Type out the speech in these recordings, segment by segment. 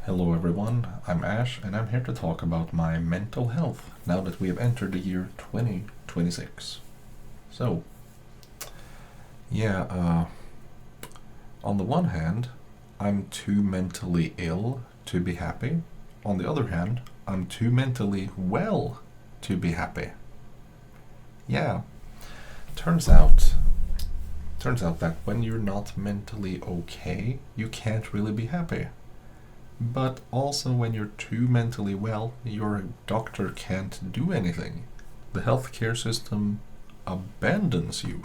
Hello everyone, I'm Ash and I'm here to talk about my mental health now that we have entered the year 2026. So, yeah, on the one hand, I'm too mentally ill to be happy. On the other hand, I'm too mentally well to be happy. Yeah, turns out turns out that when you're not mentally okay, you can't really be happy. But also, when you're too mentally well, your doctor can't do anything. The healthcare system abandons you.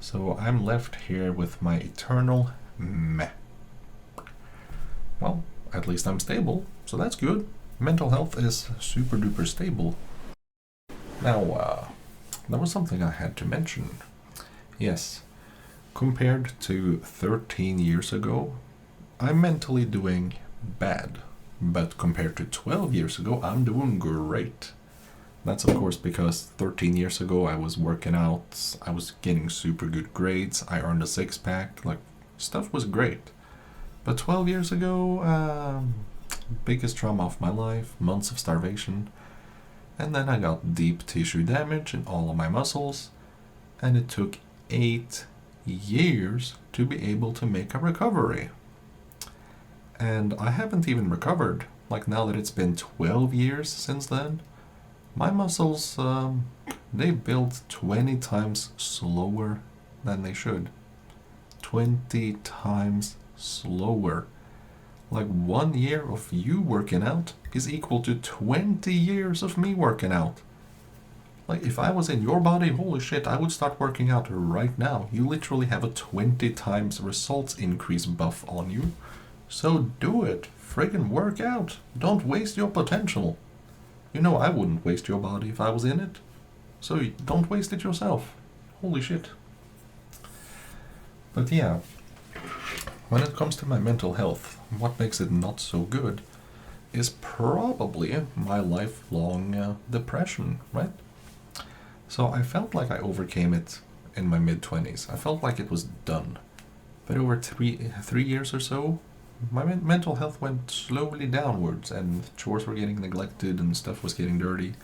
So I'm left here with my eternal meh. Well, at least I'm stable, so that's good. Mental health is super duper stable. Now, there was something I had to mention. Yes, compared to 13 years ago, I'm mentally doing bad. But compared to 12 years ago, I'm doing great. That's of course because 13 years ago I was working out, I was getting super good grades, I earned a six pack, like stuff was great. But 12 years ago, biggest trauma of my life, months of starvation, and then I got deep tissue damage in all of my muscles, and it took 8 years to be able to make a recovery. And I haven't even recovered. Like now that it's been 12 years since then, my muscles, they built 20 times slower than they should. 20 times slower. Like 1 year of you working out is equal to 20 years of me working out. Like if I was in your body, holy shit, I would start working out right now. You literally have a 20 times results increase buff on you. So do it. Friggin' work out. Don't waste your potential. You know I wouldn't waste your body if I was in it. So don't waste it yourself. Holy shit. But yeah, when it comes to my mental health, what makes it not so good is probably my lifelong depression, right? So I felt like I overcame it in my mid-20s. I felt like it was done. But over three years or so, my mental health went slowly downwards, and chores were getting neglected and stuff was getting dirty.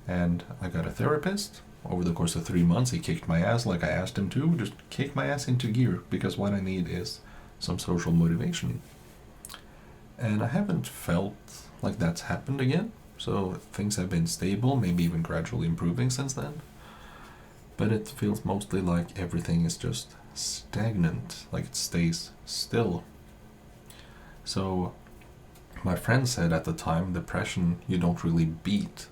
And I got a therapist. Over the course of 3 months, he kicked my ass like I asked him to, just kick my ass into gear, because what I need is some social motivation. And I haven't felt like that's happened again, so things have been stable, maybe even gradually improving since then. But it feels mostly like everything is just stagnant, like it stays still. So, my friend said at the time, depression you don't really beat.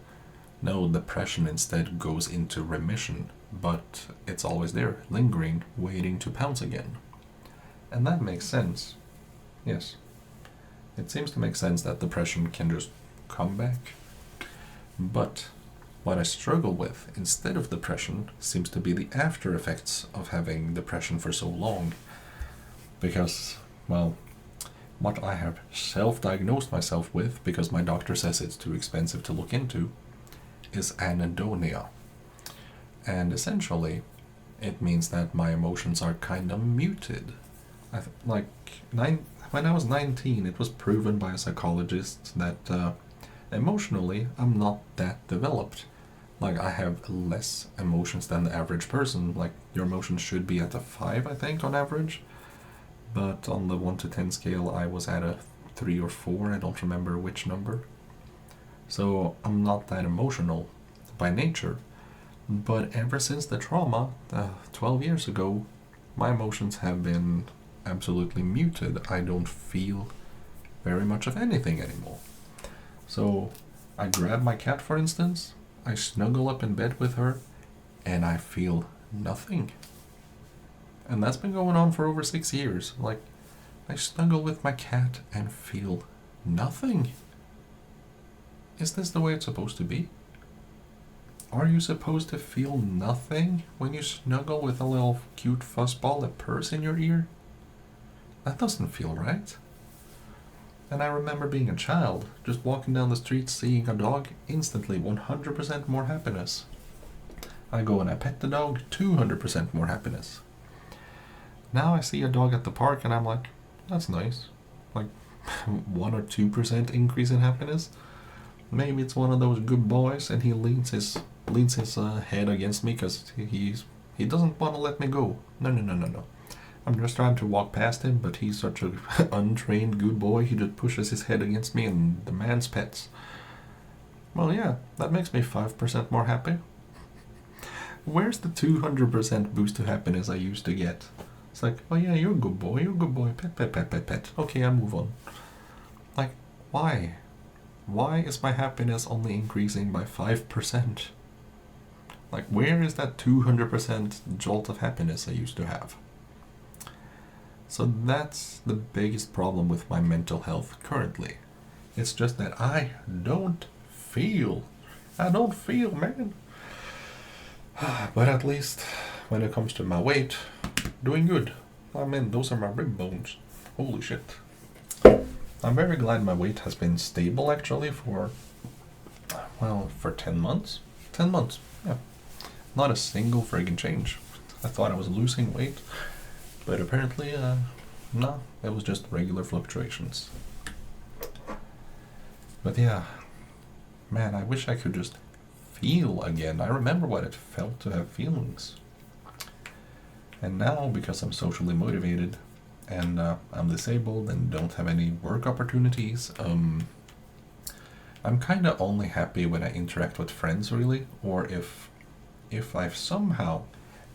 No, depression instead goes into remission, but it's always there, lingering, waiting to pounce again. And that makes sense. Yes. It seems to make sense that depression can just come back. But what I struggle with instead of depression seems to be the after effects of having depression for so long. Because, well, what I have self-diagnosed myself with, because my doctor says it's too expensive to look into, is anhedonia. And essentially, it means that my emotions are kind of muted. When I was 19, it was proven by a psychologist that emotionally, I'm not that developed. Like, I have less emotions than the average person. Like, your emotions should be at a 5, I think, on average. But on the 1 to 10 scale, I was at a 3 or 4, I don't remember which number. So I'm not that emotional by nature. But ever since the trauma, 12 years ago, my emotions have been absolutely muted. I don't feel very much of anything anymore. So I grab my cat, for instance, I snuggle up in bed with her, and I feel nothing. And that's been going on for over 6 years. Like, I snuggle with my cat and feel nothing. Is this the way it's supposed to be? Are you supposed to feel nothing when you snuggle with a little cute fuzzball that purrs in your ear? That doesn't feel right. And I remember being a child, just walking down the street, seeing a dog, instantly 100% more happiness. I go and I pet the dog, 200% more happiness. Now I see a dog at the park and I'm like, that's nice. Like, 1 or 2% increase in happiness. Maybe it's one of those good boys, and he leans his head against me because he doesn't want to let me go. No. I'm just trying to walk past him, but he's such a untrained good boy. He just pushes his head against me and demands pets. Well, yeah, that makes me 5% more happy. Where's the 200% boost to happiness I used to get? It's like, oh yeah, you're a good boy, pet. Okay, I move on. Like, why? Why is my happiness only increasing by 5%? Like, where is that 200% jolt of happiness I used to have? So that's the biggest problem with my mental health currently. It's just that I don't feel, man. But at least when it comes to my weight, doing good. I mean, those are my rib bones. Holy shit. I'm very glad my weight has been stable actually for 10 months. 10 months, yeah. Not a single friggin' change. I thought I was losing weight, but apparently, no, it was just regular fluctuations. But yeah, man, I wish I could just feel again. I remember what it felt to have feelings. And now, because I'm socially motivated and I'm disabled and don't have any work opportunities, I'm kind of only happy when I interact with friends, really, or if I've somehow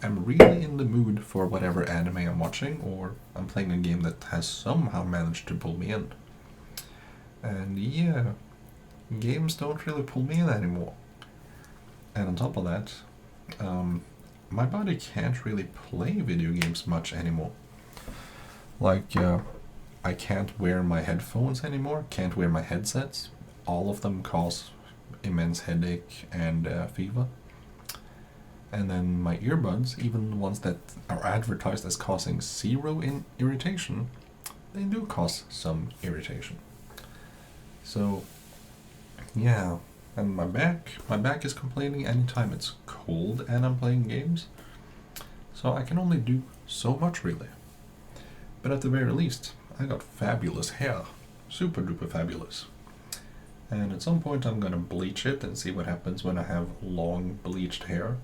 am really in the mood for whatever anime I'm watching, or I'm playing a game that has somehow managed to pull me in. And yeah, games don't really pull me in anymore. And on top of that, my body can't really play video games much anymore. Like, I can't wear my headphones anymore, can't wear my headsets. All of them cause immense headache and fever. And then my earbuds, even the ones that are advertised as causing zero irritation, they do cause some irritation. So, yeah. And my back is complaining anytime it's cold and I'm playing games. So I can only do so much, really. But at the very least, I got fabulous hair. Super duper fabulous. And at some point I'm gonna bleach it and see what happens when I have long bleached hair.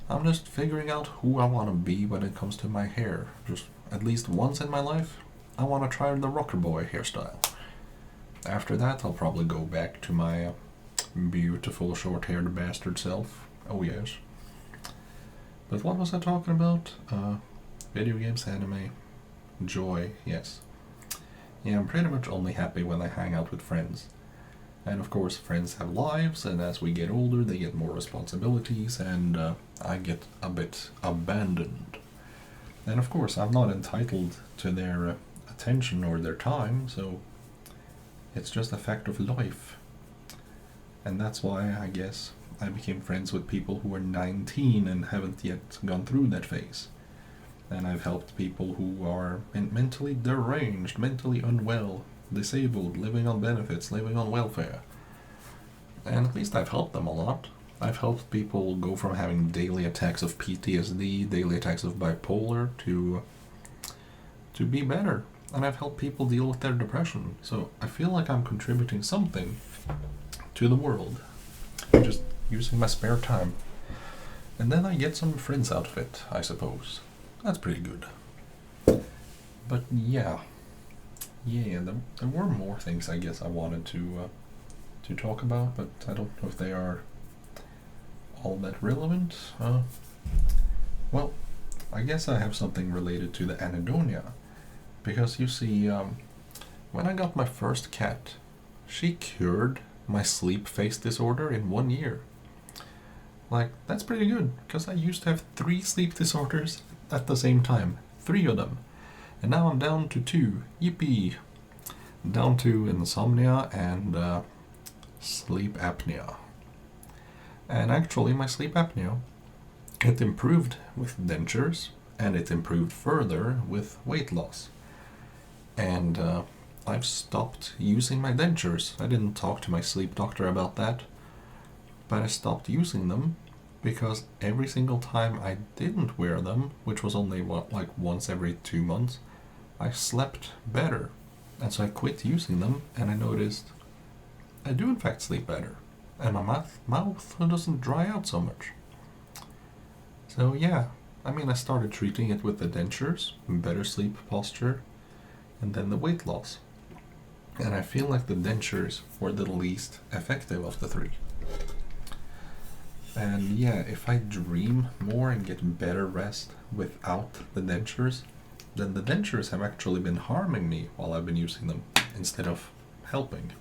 I'm just figuring out who I want to be when it comes to my hair. Just at least once in my life, I want to try the rocker boy hairstyle. After that, I'll probably go back to my beautiful short-haired bastard self. Oh yes. But what was I talking about? Video games, anime, joy, yes. Yeah, I'm pretty much only happy when I hang out with friends. And of course, friends have lives, and as we get older, they get more responsibilities, and I get a bit abandoned. And of course, I'm not entitled to their attention or their time, so it's just a fact of life. And that's why, I guess, I became friends with people who are 19 and haven't yet gone through that phase. And I've helped people who are mentally deranged, mentally unwell, disabled, living on benefits, living on welfare. And at least I've helped them a lot. I've helped people go from having daily attacks of PTSD, daily attacks of bipolar, to be better. And I've helped people deal with their depression. So I feel like I'm contributing something to the world. Just using my spare time. And then I get some friends out of it, I suppose. That's pretty good. But yeah, there were more things I guess I wanted to talk about, but I don't know if they are all that relevant. Well, I guess I have something related to the anhedonia, because you see, when I got my first cat, she cured my sleep phase disorder in 1 year. Like, that's pretty good, because I used to have 3 sleep disorders at the same time, 3 of them. And now I'm down to 2. Yippee! Down to insomnia and sleep apnea. And actually, my sleep apnea, it improved with dentures, and it improved further with weight loss. And I've stopped using my dentures. I didn't talk to my sleep doctor about that, but I stopped using them because every single time I didn't wear them, which was only like once every 2 months, I slept better. And so I quit using them, and I noticed I do in fact sleep better, and my mouth doesn't dry out so much. So yeah, I mean, I started treating it with the dentures, better sleep posture, and then the weight loss. And I feel like the dentures were the least effective of the three. And yeah, if I dream more and get better rest without the dentures, then the dentures have actually been harming me while I've been using them instead of helping.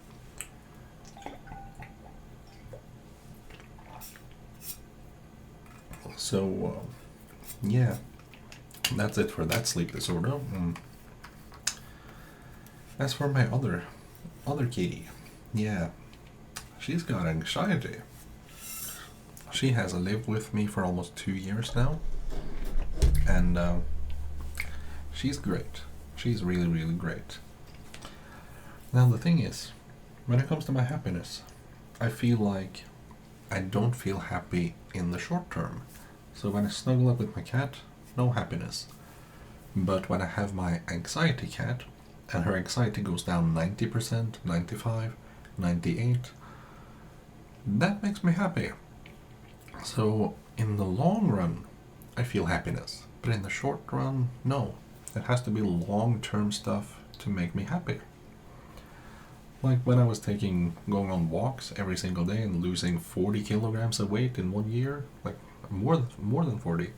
So, yeah, that's it for that sleep disorder. As for my other kitty, yeah, she's got anxiety. She has lived with me for almost 2 years now, and she's great. She's really, really great. Now the thing is, when it comes to my happiness, I feel like I don't feel happy in the short term. So when I snuggle up with my cat, no happiness. But when I have my anxiety cat, and her anxiety goes down 90%, 95, 98, that makes me happy. So in the long run, I feel happiness. But in the short run, no. It has to be long-term stuff to make me happy. Like when I was going on walks every single day and losing 40 kilograms of weight in 1 year, like more than 40,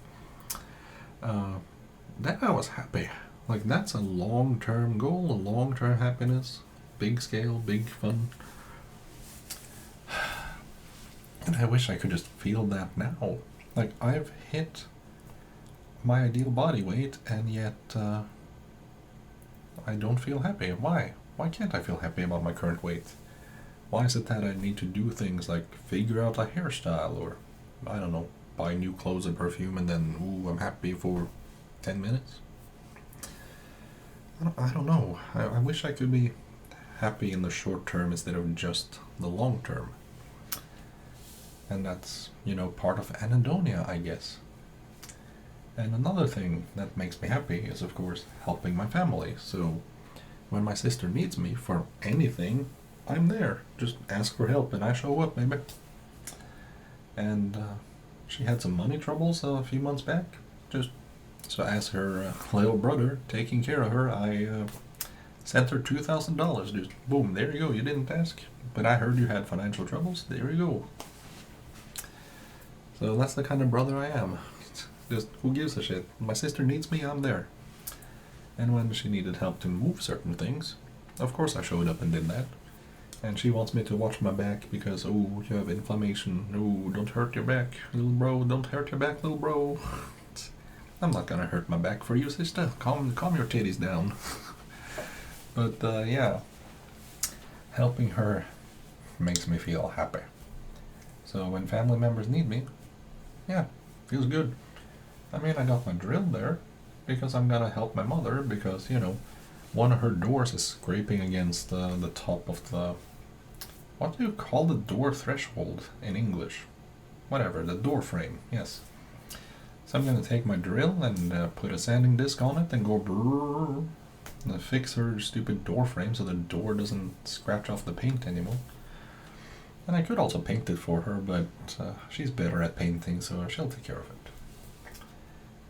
then I was happy. Like that's a long-term goal, a long-term happiness, big scale, big fun. And I wish I could just feel that now. Like I've hit my ideal body weight, and yet I don't feel happy. Why? Why can't I feel happy about my current weight? Why is it that I need to do things like figure out a hairstyle, or I don't know, buy new clothes and perfume, and then ooh, I'm happy for 10 minutes? I don't know. I wish I could be happy in the short term instead of just the long term. And that's, part of anhedonia, I guess. And another thing that makes me happy is, of course, helping my family. So when my sister needs me for anything, I'm there. Just ask for help and I show up, maybe. And she had some money troubles a few months back. So as her little brother taking care of her, I sent her $2,000. Just boom, there you go. You didn't ask, but I heard you had financial troubles. There you go. So that's the kind of brother I am. Just who gives a shit? My sister needs me, I'm there. And when she needed help to move certain things, of course I showed up and did that. And she wants me to watch my back because, oh, you have inflammation. Oh, don't hurt your back, little bro. Don't hurt your back, little bro. I'm not gonna hurt my back for you, sister. Calm your titties down. But yeah, helping her makes me feel happy. So when family members need me, yeah, feels good. I mean, I got my drill there because I'm gonna help my mother because, one of her doors is scraping against the top of the... What do you call the door threshold in English? Whatever, the door frame, yes. So I'm gonna take my drill and put a sanding disc on it and go brrrr, and fix her stupid door frame so the door doesn't scratch off the paint anymore. And I could also paint it for her, but she's better at painting, so she'll take care of it.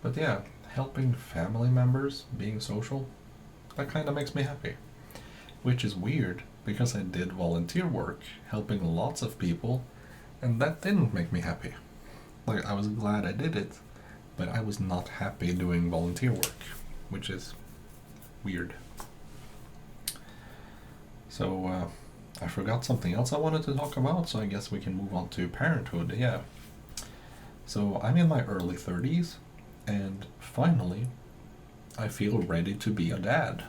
But yeah, helping family members, being social, that kind of makes me happy. Which is weird, because I did volunteer work, helping lots of people, and that didn't make me happy. Like, I was glad I did it, but I was not happy doing volunteer work, which is weird. So, I forgot something else I wanted to talk about, so I guess we can move on to parenthood, yeah. So I'm in my early 30s, and finally, I feel ready to be a dad.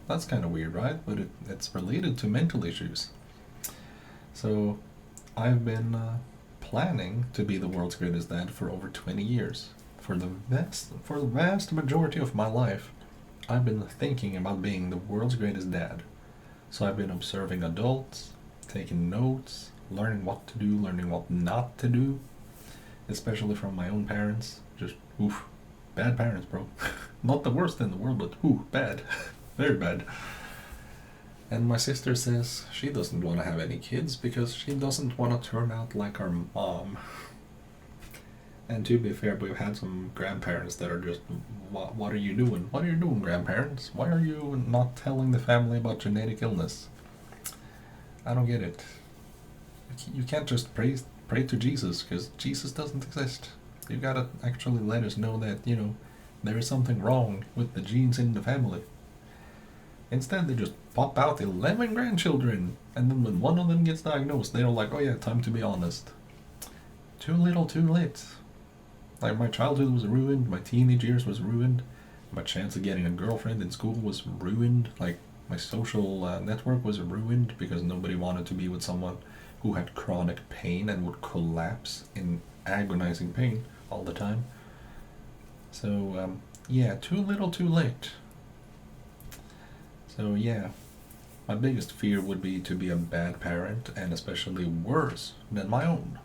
That's kind of weird, right? But it's related to mental issues. So I've been planning to be the world's greatest dad for over 20 years. For the vast majority of my life, I've been thinking about being the world's greatest dad. So I've been observing adults, taking notes, learning what to do, learning what not to do, especially from my own parents. Just, oof, bad parents, bro. Not the worst in the world, but ooh, bad. Very bad. And my sister says she doesn't want to have any kids because she doesn't want to turn out like our mom. And to be fair, we've had some grandparents that are just, what are you doing? What are you doing, grandparents? Why are you not telling the family about genetic illness? I don't get it. You can't just pray to Jesus, because Jesus doesn't exist. You gotta actually let us know that, there is something wrong with the genes in the family. Instead, they just pop out 11 grandchildren, and then when one of them gets diagnosed, they're like, oh yeah, time to be honest. Too little, too late. Like, my childhood was ruined, my teenage years was ruined, my chance of getting a girlfriend in school was ruined, like, my social network was ruined because nobody wanted to be with someone who had chronic pain and would collapse in agonizing pain all the time. So, yeah, too little, too late. So, yeah, my biggest fear would be to be a bad parent, and especially worse than my own.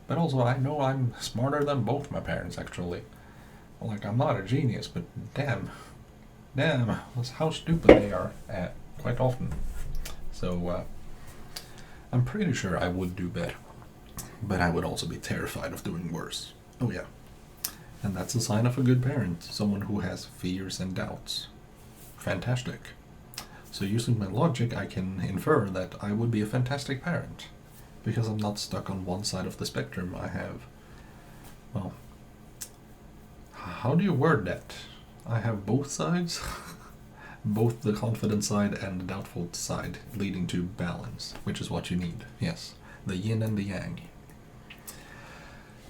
But also, I know I'm smarter than both my parents, actually. Like, I'm not a genius, but damn, that's how stupid they are quite often. So, I'm pretty sure I would do better. But I would also be terrified of doing worse. Oh yeah. And that's a sign of a good parent, someone who has fears and doubts. Fantastic. So using my logic, I can infer that I would be a fantastic parent. Because I'm not stuck on one side of the spectrum. I have, well, how do you word that? I have both sides, both the confident side and the doubtful side, leading to balance, which is what you need. Yes, the yin and the yang.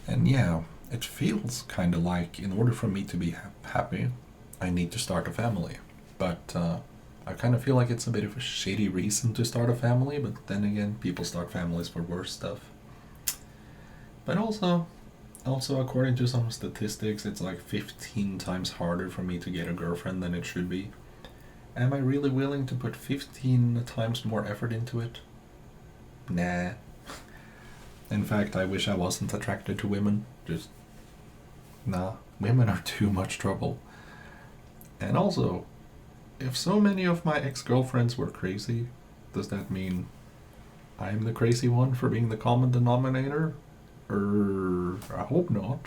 And yeah, it feels kind of like in order for me to be happy, I need to start a family. But I kind of feel like it's a bit of a shady reason to start a family, but then again, people start families for worse stuff. But also according to some statistics, it's like 15 times harder for me to get a girlfriend than it should be. Am I really willing to put 15 times more effort into it? Nah. In fact, I wish I wasn't attracted to women. Just, nah, women are too much trouble. And also, if so many of my ex-girlfriends were crazy, does that mean I'm the crazy one for being the common denominator? I hope not.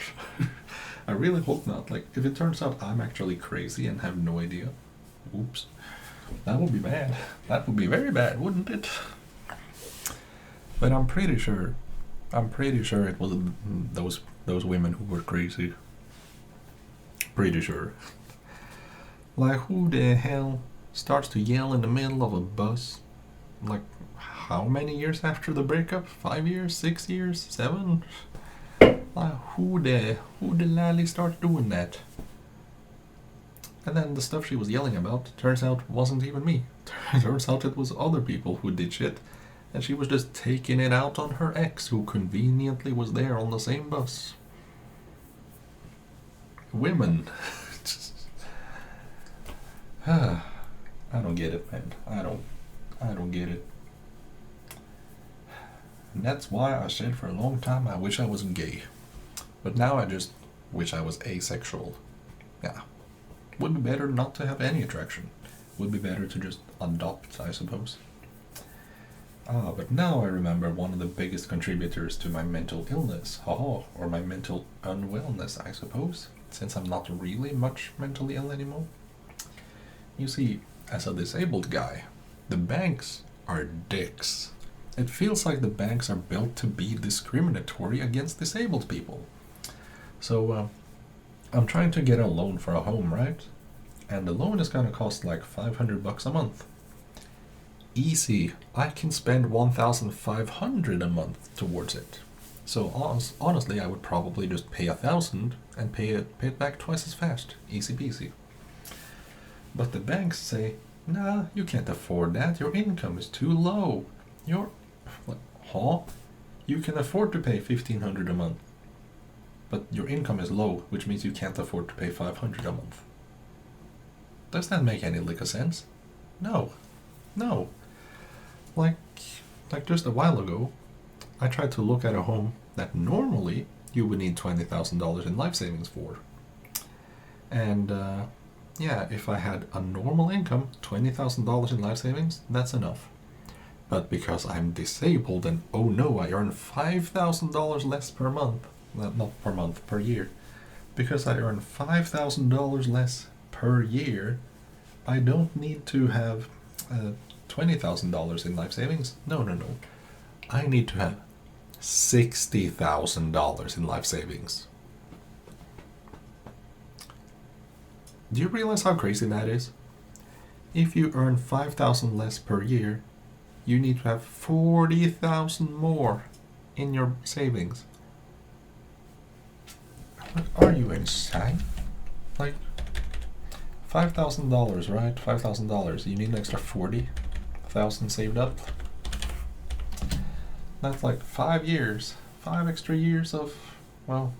I really hope not. Like, if it turns out I'm actually crazy and have no idea, oops, that would be bad. That would be very bad, wouldn't it? But I'm pretty sure it was those women who were crazy. Pretty sure. Like, who the hell starts to yell in the middle of a bus? Like, how many years after the breakup? 5 years? 6 years? 7? Like, who the lally starts doing that? And then the stuff she was yelling about, turns out, wasn't even me. Turns out it was other people who did shit. And she was just taking it out on her ex, who conveniently was there on the same bus. Women. I don't get it, man. I don't get it. And that's why I said for a long time I wish I wasn't gay. But now I just wish I was asexual. Yeah. Would be better not to have any attraction. Would be better to just adopt, I suppose. But now I remember one of the biggest contributors to my mental illness. Or my mental unwellness, I suppose. Since I'm not really much mentally ill anymore. You see, as a disabled guy, the banks are dicks. It feels like the banks are built to be discriminatory against disabled people. So, I'm trying to get a loan for a home, right? And the loan is gonna cost like $500 a month. Easy. I can spend $1,500 a month towards it. So honestly, I would probably just pay $1,000 and pay it back twice as fast. Easy peasy. But the banks say, nah, you can't afford that. Your income is too low. You can afford to pay $1,500 a month. But your income is low, which means you can't afford to pay $500 a month. Does that make any lick of sense? No. Like just a while ago, I tried to look at a home that normally you would need $20,000 in life savings for. And yeah, if I had a normal income, $20,000 in life savings, that's enough. But because I'm disabled and oh no, I earn $5,000 less per month, not per month, per year. Because I earn $5,000 less per year, I don't need to have $20,000 in life savings. No, no, no. I need to have $60,000 in life savings. Do you realize how crazy that is? If you earn $5,000 less per year, you need to have $40,000 more in your savings. Are you insane? Like $5,000, right? $5,000. You need an extra 40,000 saved up. That's like 5 years, 5 extra years of, well,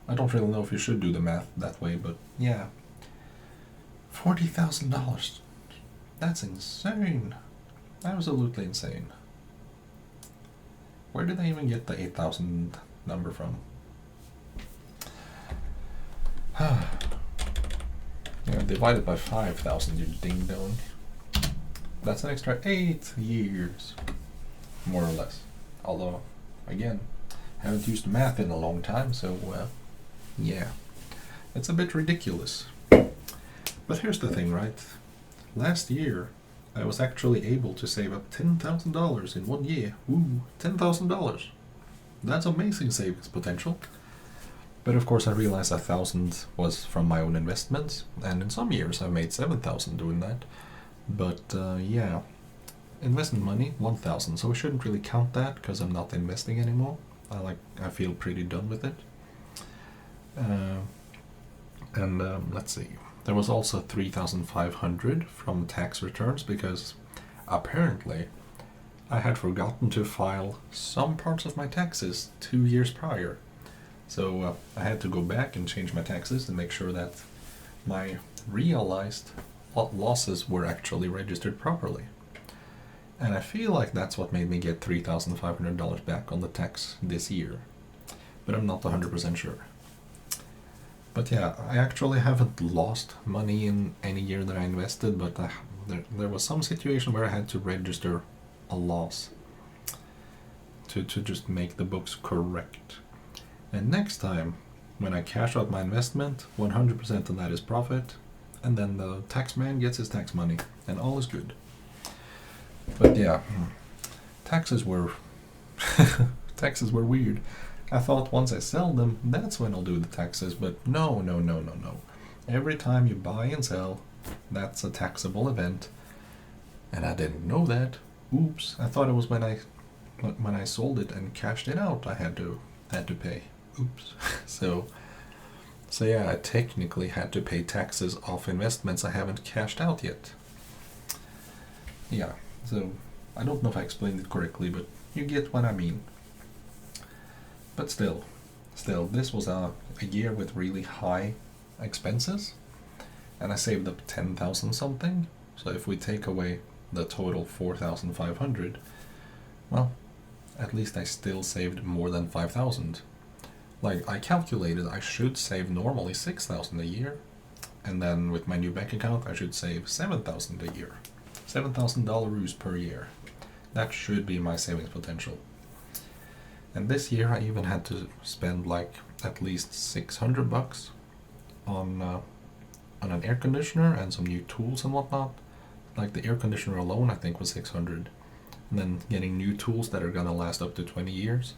I don't really know if you should do the math that way, but yeah, $40,000. That's insane. Absolutely insane. Where did I even get the 8,000 number from? Yeah, divided by 5,000, you ding dong. That's an extra 8 years, more or less. Although, again, haven't used math in a long time, so yeah, it's a bit ridiculous. But here's the thing, right? Last year, I was actually able to save up $10,000 in 1 year. Woo, $10,000. That's amazing savings potential. But of course I realized 1,000 was from my own investments, and in some years I made 7,000 doing that. But yeah, investment money, 1,000, so we shouldn't really count that because I'm not investing anymore. I feel pretty done with it. Let's see. There was also 3,500 from tax returns because apparently I had forgotten to file some parts of my taxes 2 years prior. So I had to go back and change my taxes and make sure that my realized losses were actually registered properly. And I feel like that's what made me get $3,500 back on the tax this year. But I'm not 100% sure. But yeah, I actually haven't lost money in any year that I invested, but there was some situation where I had to register a loss to just make the books correct. And next time, when I cash out my investment, 100% of that is profit, and then the tax man gets his tax money, and all is good. But yeah, taxes were taxes were weird. I thought once I sell them, that's when I'll do the taxes, but no. Every time you buy and sell, that's a taxable event, and I didn't know that. Oops! I thought it was when I sold it and cashed it out I had to pay. Oops! So yeah, I technically had to pay taxes off investments I haven't cashed out yet. Yeah, so I don't know if I explained it correctly, but you get what I mean. But still, this was a year with really high expenses, and I saved up 10,000 something. So if we take away the total 4,500, well, at least I still saved more than 5,000. Like, I calculated I should save normally 6,000 a year, and then with my new bank account I should save 7,000 a year. $7,000 per year. That should be my savings potential. And this year I even had to spend like at least $600 on an air conditioner and some new tools and whatnot. Like the air conditioner alone I think was 600, and then getting new tools that are gonna last up to 20 years.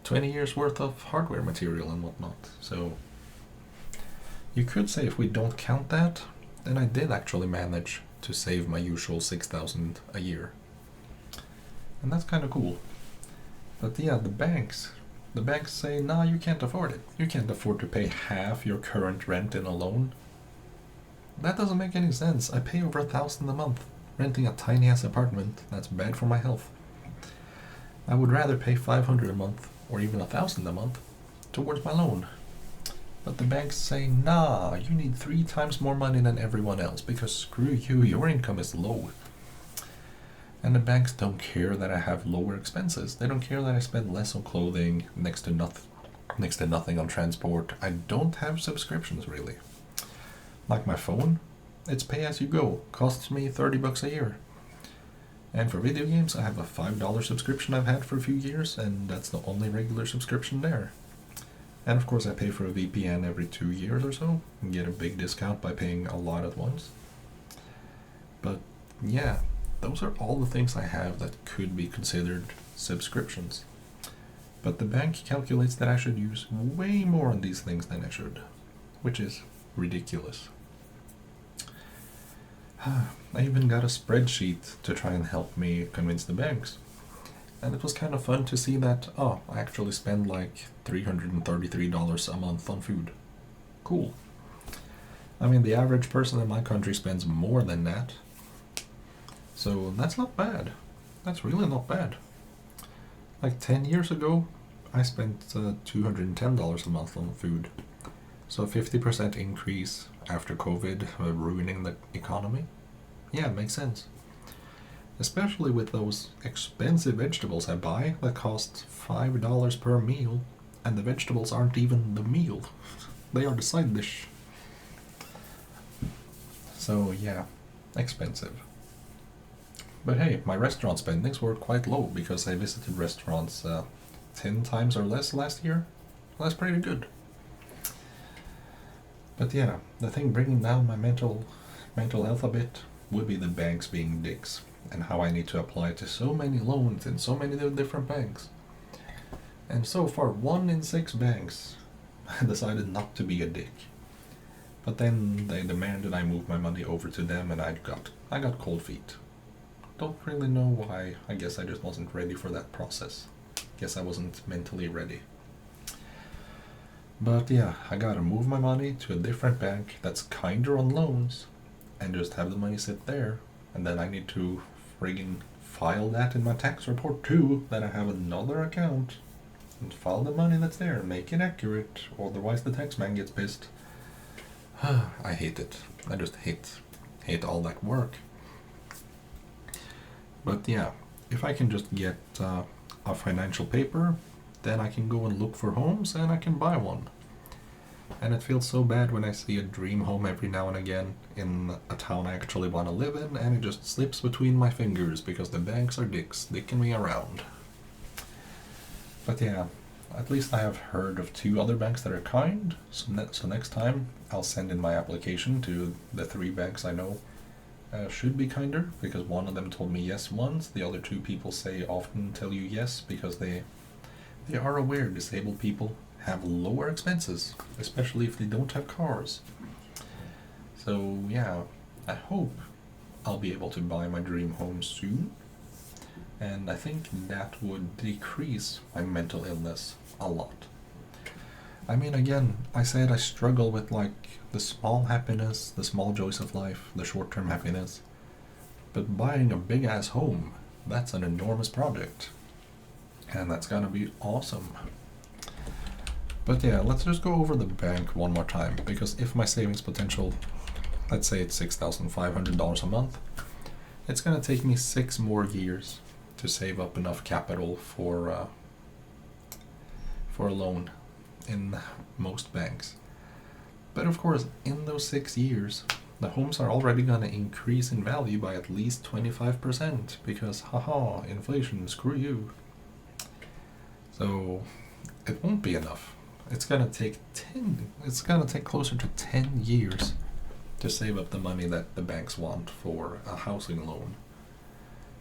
20 years worth of hardware material and whatnot. So you could say if we don't count that, then I did actually manage to save my usual 6,000 a year. And that's kind of cool. But yeah, the banks say, nah, you can't afford it. You can't afford to pay half your current rent in a loan. That doesn't make any sense. I pay over $1,000 a month renting a tiny ass apartment. That's bad for my health. I would rather pay $500 a month or even $1,000 a month towards my loan. But the banks say, nah, you need 3 times more money than everyone else because screw you, your income is low. And the banks don't care that I have lower expenses. They don't care that I spend less on clothing, next to nothing on transport. I don't have subscriptions really. Like my phone, it's pay as you go, costs me $30 a year. And for video games, I have a $5 subscription I've had for a few years, and that's the only regular subscription there. And of course I pay for a VPN every 2 years or so, and get a big discount by paying a lot at once. But yeah, those are all the things I have that could be considered subscriptions. But the bank calculates that I should use way more on these things than I should, which is ridiculous. I even got a spreadsheet to try and help me convince the banks. And it was kind of fun to see that, I actually spend like $333 a month on food. Cool. I mean, the average person in my country spends more than that. So that's not bad. That's really not bad. Like 10 years ago, I spent $210 a month on food. So a 50% increase after COVID ruining the economy. Yeah, it makes sense. Especially with those expensive vegetables I buy that cost $5 per meal, and the vegetables aren't even the meal. They are the side dish. So yeah, expensive. But hey, my restaurant spendings were quite low because I visited restaurants 10 times or less last year. Well, that's pretty good. But yeah, the thing bringing down my mental health a bit would be the banks being dicks, and how I need to apply to so many loans in so many different banks. And so far, 1 in 6 banks decided not to be a dick. But then they demanded I move my money over to them, and I got cold feet. Don't really know why. I guess I just wasn't ready for that process. Guess I wasn't mentally ready. But yeah, I gotta move my money to a different bank that's kinder on loans, and just have the money sit there, and then I need to friggin' file that in my tax report too, that I have another account, and file the money that's there, make it accurate, otherwise the tax man gets pissed. I hate it. I just hate all that work. But yeah, if I can just get a financial paper, then I can go and look for homes and I can buy one. And it feels so bad when I see a dream home every now and again in a town I actually want to live in, and it just slips between my fingers because the banks are dicks, dicking me around. But yeah, at least I have heard of 2 other banks that are kind, so next time I'll send in my application to the 3 banks I know should be kinder, because one of them told me yes once, the other 2 people say often tell you yes because they are aware disabled people have lower expenses, especially if they don't have cars. So yeah, I hope I'll be able to buy my dream home soon, and I think that would decrease my mental illness a lot. I mean, again, I said I struggle with like the small happiness, the small joys of life, the short-term happiness, but buying a big-ass home, that's an enormous project, and that's gonna be awesome. But yeah, let's just go over the bank one more time, because if my savings potential, let's say it's $6,500 a month, it's gonna take me 6 more years to save up enough capital for a loan in most banks. But of course, in those 6 years, the homes are already gonna increase in value by at least 25%, because haha, inflation, screw you. So it won't be enough. It's gonna take closer to 10 years to save up the money that the banks want for a housing loan.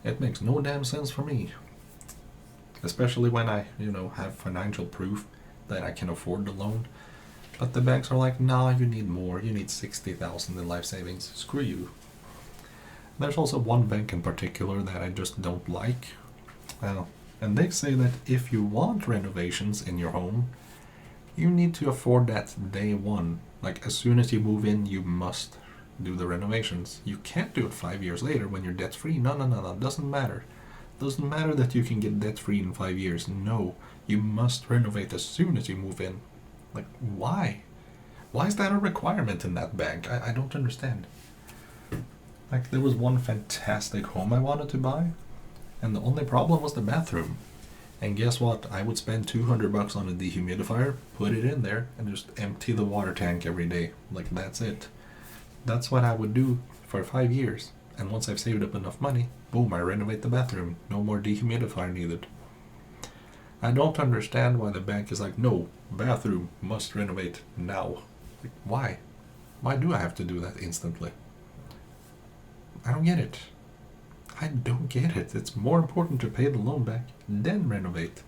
It makes no damn sense for me. Especially when I, have financial proof that I can afford the loan. But the banks are like, nah, you need more. You need $60,000 in life savings. Screw you. There's also one bank in particular that I just don't like. And they say that if you want renovations in your home, you need to afford that day one. Like, as soon as you move in, you must do the renovations. You can't do it 5 years later when you're debt-free. No. Doesn't matter. Doesn't matter that you can get debt-free in 5 years. No. You must renovate as soon as you move in. Like, why? Why is that a requirement in that bank? I don't understand. Like, there was one fantastic home I wanted to buy, and the only problem was the bathroom. And guess what? I would spend $200 on a dehumidifier, put it in there, and just empty the water tank every day. Like, that's it. That's what I would do for 5 years. And once I've saved up enough money, boom, I renovate the bathroom. No more dehumidifier needed. I don't understand why the bank is like, no, bathroom must renovate now. Like, why? Why do I have to do that instantly? I don't get it. I don't get it. It's more important to pay the loan back, then renovate.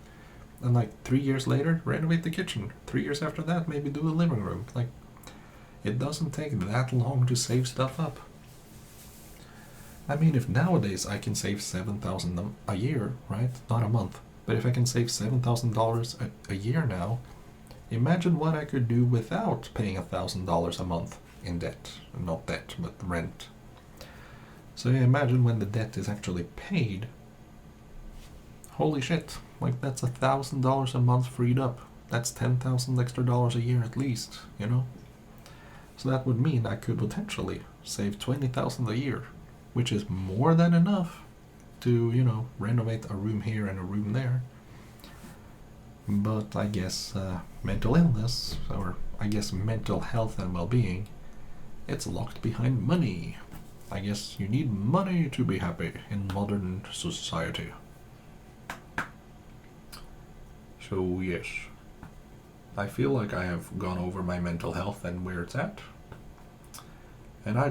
And like 3 years later, renovate the kitchen. 3 years after that, maybe do the living room. Like, it doesn't take that long to save stuff up. I mean, if nowadays I can save $7,000 a year, right? Not a month. But if I can save $7,000 a year now, imagine what I could do without paying $1,000 a month in debt. Not debt, but rent. So yeah, imagine when the debt is actually paid. Holy shit, like that's $1,000 a month freed up. That's $10,000 extra dollars a year at least, you know? So that would mean I could potentially save $20,000 a year, which is more than enough to, you know, renovate a room here and a room there. But I guess mental illness, or I guess mental health and well-being, it's locked behind money. I guess you need money to be happy in modern society. So yes, I feel like I have gone over my mental health and where it's at. And I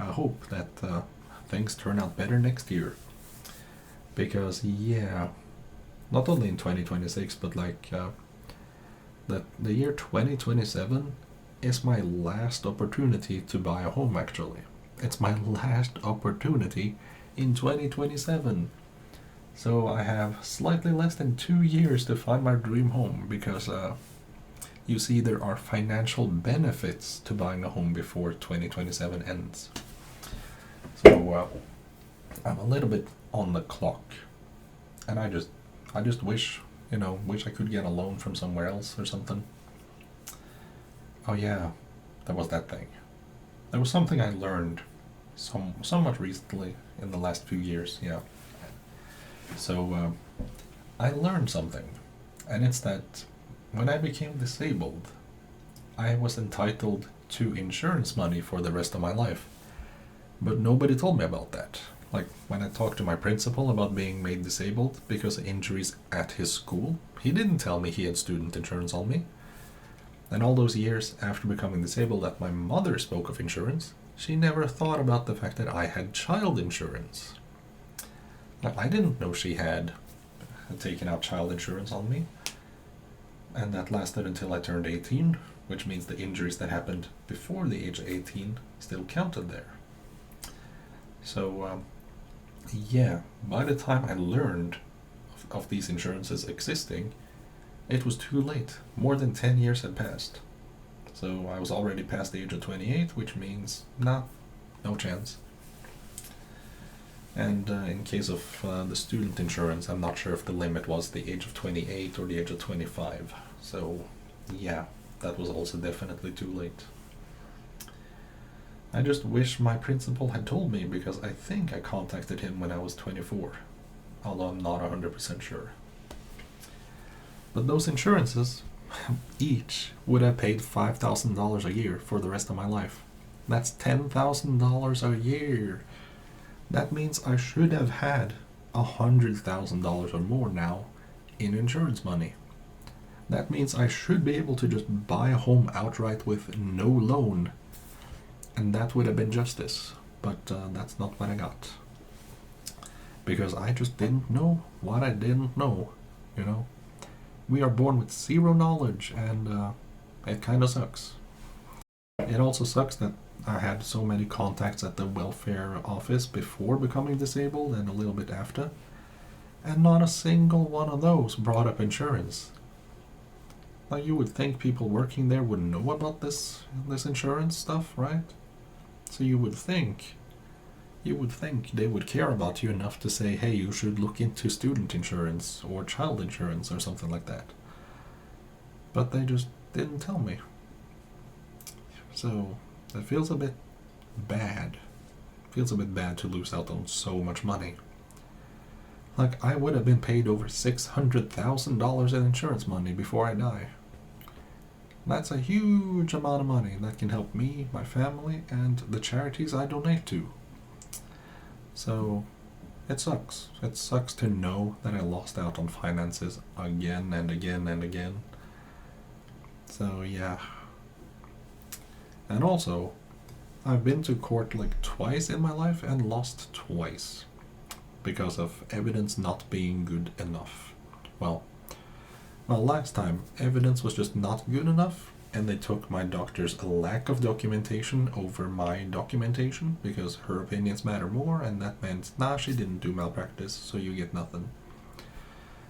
hope that things turn out better next year. Because yeah, not only in 2026, but like the year 2027 is my last opportunity to buy a home actually. It's my last opportunity in 2027. So I have slightly less than 2 years to find my dream home because you see there are financial benefits to buying a home before 2027 ends. So I'm a little bit on the clock. And I just wish I could get a loan from somewhere else or something. Oh yeah, there was that thing. There was something I learned somewhat recently in the last few years, yeah. So I learned something, and it's that when I became disabled, I was entitled to insurance money for the rest of my life. But nobody told me about that. Like, when I talked to my principal about being made disabled because of injuries at his school, he didn't tell me he had student insurance on me. And all those years after becoming disabled that my mother spoke of insurance, she never thought about the fact that I had child insurance. Now, I didn't know she had taken out child insurance on me. And that lasted until I turned 18, which means the injuries that happened before the age of 18 still counted there. So, yeah, by the time I learned of these insurances existing, it was too late. More than 10 years had passed. So I was already past the age of 28, which means no chance. And in case of the student insurance, I'm not sure if the limit was the age of 28 or the age of 25. So yeah, that was also definitely too late. I just wish my principal had told me, because I think I contacted him when I was 24, although I'm not 100% sure. But those insurances, each would have paid $5,000 a year for the rest of my life. That's $10,000 a year. That means I should have had $100,000 or more now in insurance money. That means I should be able to just buy a home outright with no loan. And that would have been justice. But that's not what I got. Because I just didn't know what I didn't know, you know. We are born with zero knowledge, and it kind of sucks. It also sucks that I had so many contacts at the welfare office before becoming disabled and a little bit after, and not a single one of those brought up insurance. Now you would think people working there would know about this insurance stuff, right? So you would think they would care about you enough to say, hey, you should look into student insurance or child insurance or something like that. But they just didn't tell me. So it feels a bit bad. It feels a bit bad to lose out on so much money. Like, I would have been paid over $600,000 in insurance money before I die. That's a huge amount of money that can help me, my family, and the charities I donate to. So it sucks. It sucks to know that I lost out on finances again and again and again. So yeah. And also, I've been to court like twice in my life and lost twice because of evidence not being good enough. Well, last time, evidence was just not good enough, and they took my doctor's lack of documentation over my documentation because her opinions matter more, and that meant, nah, she didn't do malpractice, so you get nothing.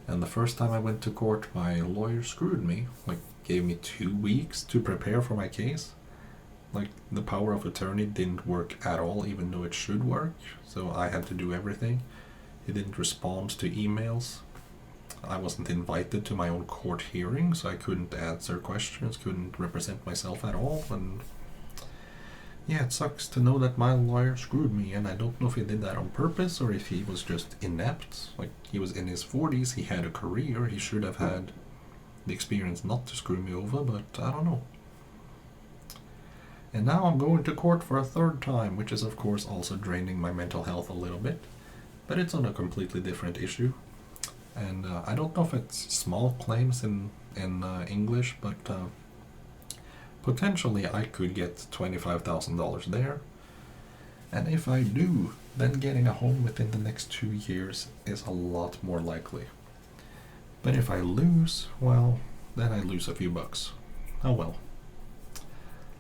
And the first time I went to court, my lawyer screwed me, like gave me 2 weeks to prepare for my case. Like, the power of attorney didn't work at all, even though it should work, so I had to do everything. He didn't respond to emails. I wasn't invited to my own court hearing, so I couldn't answer questions, couldn't represent myself at all, and yeah, it sucks to know that my lawyer screwed me, and I don't know if he did that on purpose or if he was just inept. Like, he was in his 40s, he had a career, he should have had the experience not to screw me over, but I don't know. And now I'm going to court for a third time, which is of course also draining my mental health a little bit, but it's on a completely different issue. And I don't know if it's small claims in English, but potentially I could get $25,000 there. And if I do, then getting a home within the next 2 years is a lot more likely. But if I lose, well, then I lose a few bucks. Oh well.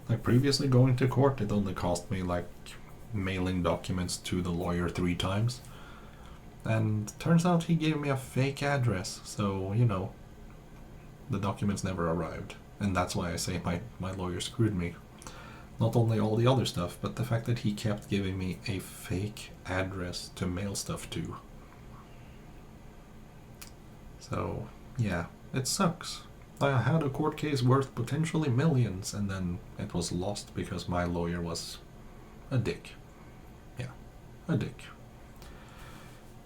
Like previously going to court, it only cost me like mailing documents to the lawyer 3 times. And turns out he gave me a fake address, so, you know, the documents never arrived. And that's why I say my lawyer screwed me. Not only all the other stuff, but the fact that he kept giving me a fake address to mail stuff to. So, yeah, it sucks. I had a court case worth potentially millions, and then it was lost because my lawyer was a dick. Yeah, a dick.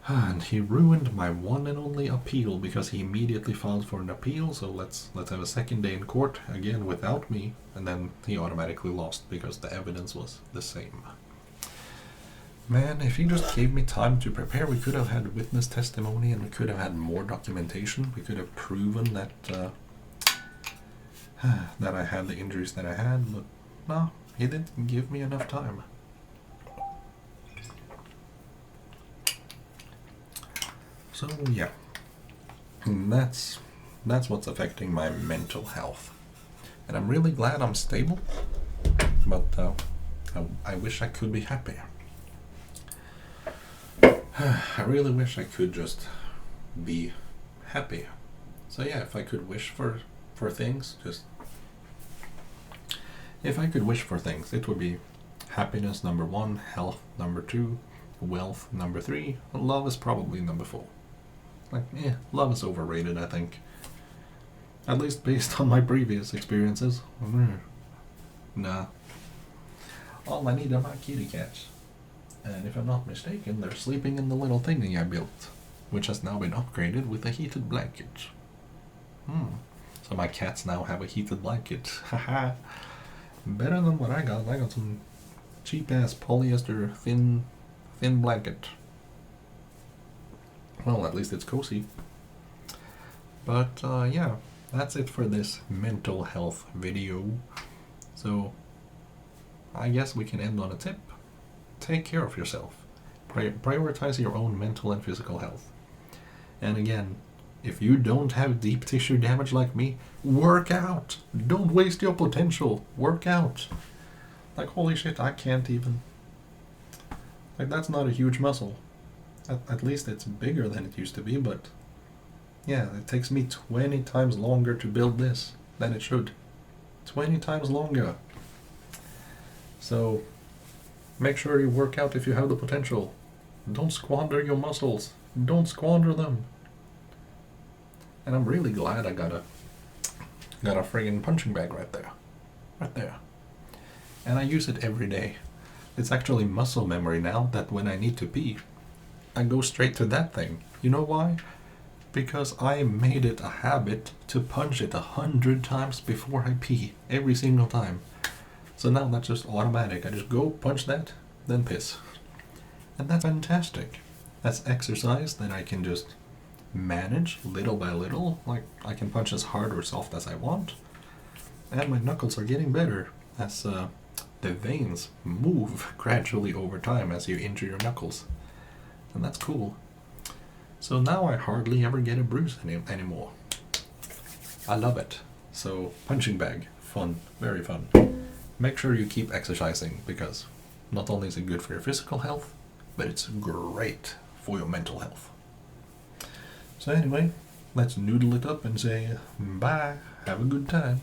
And he ruined my one and only appeal because he immediately filed for an appeal, so let's have a second day in court, again without me, and then he automatically lost because the evidence was the same. Man, if he just gave me time to prepare, we could have had witness testimony and we could have had more documentation. We could have proven that that I had the injuries that I had, but no, he didn't give me enough time. So yeah, that's what's affecting my mental health, and I'm really glad I'm stable. But I wish I could be happier. I really wish I could just be happy. So yeah, if I could wish for things, if I could wish for things, it would be happiness number 1, health number 2, wealth number 3, and love is probably number 4. Like, love is overrated, I think. At least based on my previous experiences. Nah. All I need are my kitty cats. And if I'm not mistaken, they're sleeping in the little thingy I built, which has now been upgraded with a heated blanket. So my cats now have a heated blanket. Haha. Better than what I got. I got some cheap-ass polyester thin blanket. Well, at least it's cozy. But yeah, that's it for this mental health video. So I guess we can end on a tip. Take care of yourself. Prioritize your own mental and physical health. And again, if you don't have deep tissue damage like me, work out. Don't waste your potential. Work out. Like, holy shit, I can't even. Like, that's not a huge muscle. At least it's bigger than it used to be, but yeah, it takes me 20 times longer to build this than it should. 20 times longer. So make sure you work out if you have the potential. Don't squander your muscles. Don't squander them. And I'm really glad I got a friggin' punching bag right there. Right there. And I use it every day. It's actually muscle memory now that when I need to pee, I go straight to that thing. You know why? because I made it a habit to punch it 100 times before I pee every single time. So now that's just automatic. I just go punch that, then piss. And that's fantastic. That's exercise that I can just manage little by little. Like, I can punch as hard or soft as I want. And my knuckles are getting better as the veins move gradually over time as you injure your knuckles. And that's cool. So now I hardly ever get a bruise anymore. I love it. So, punching bag, fun, very fun. Make sure you keep exercising, because not only is it good for your physical health, but it's great for your mental health. So anyway, let's noodle it up and say bye, have a good time.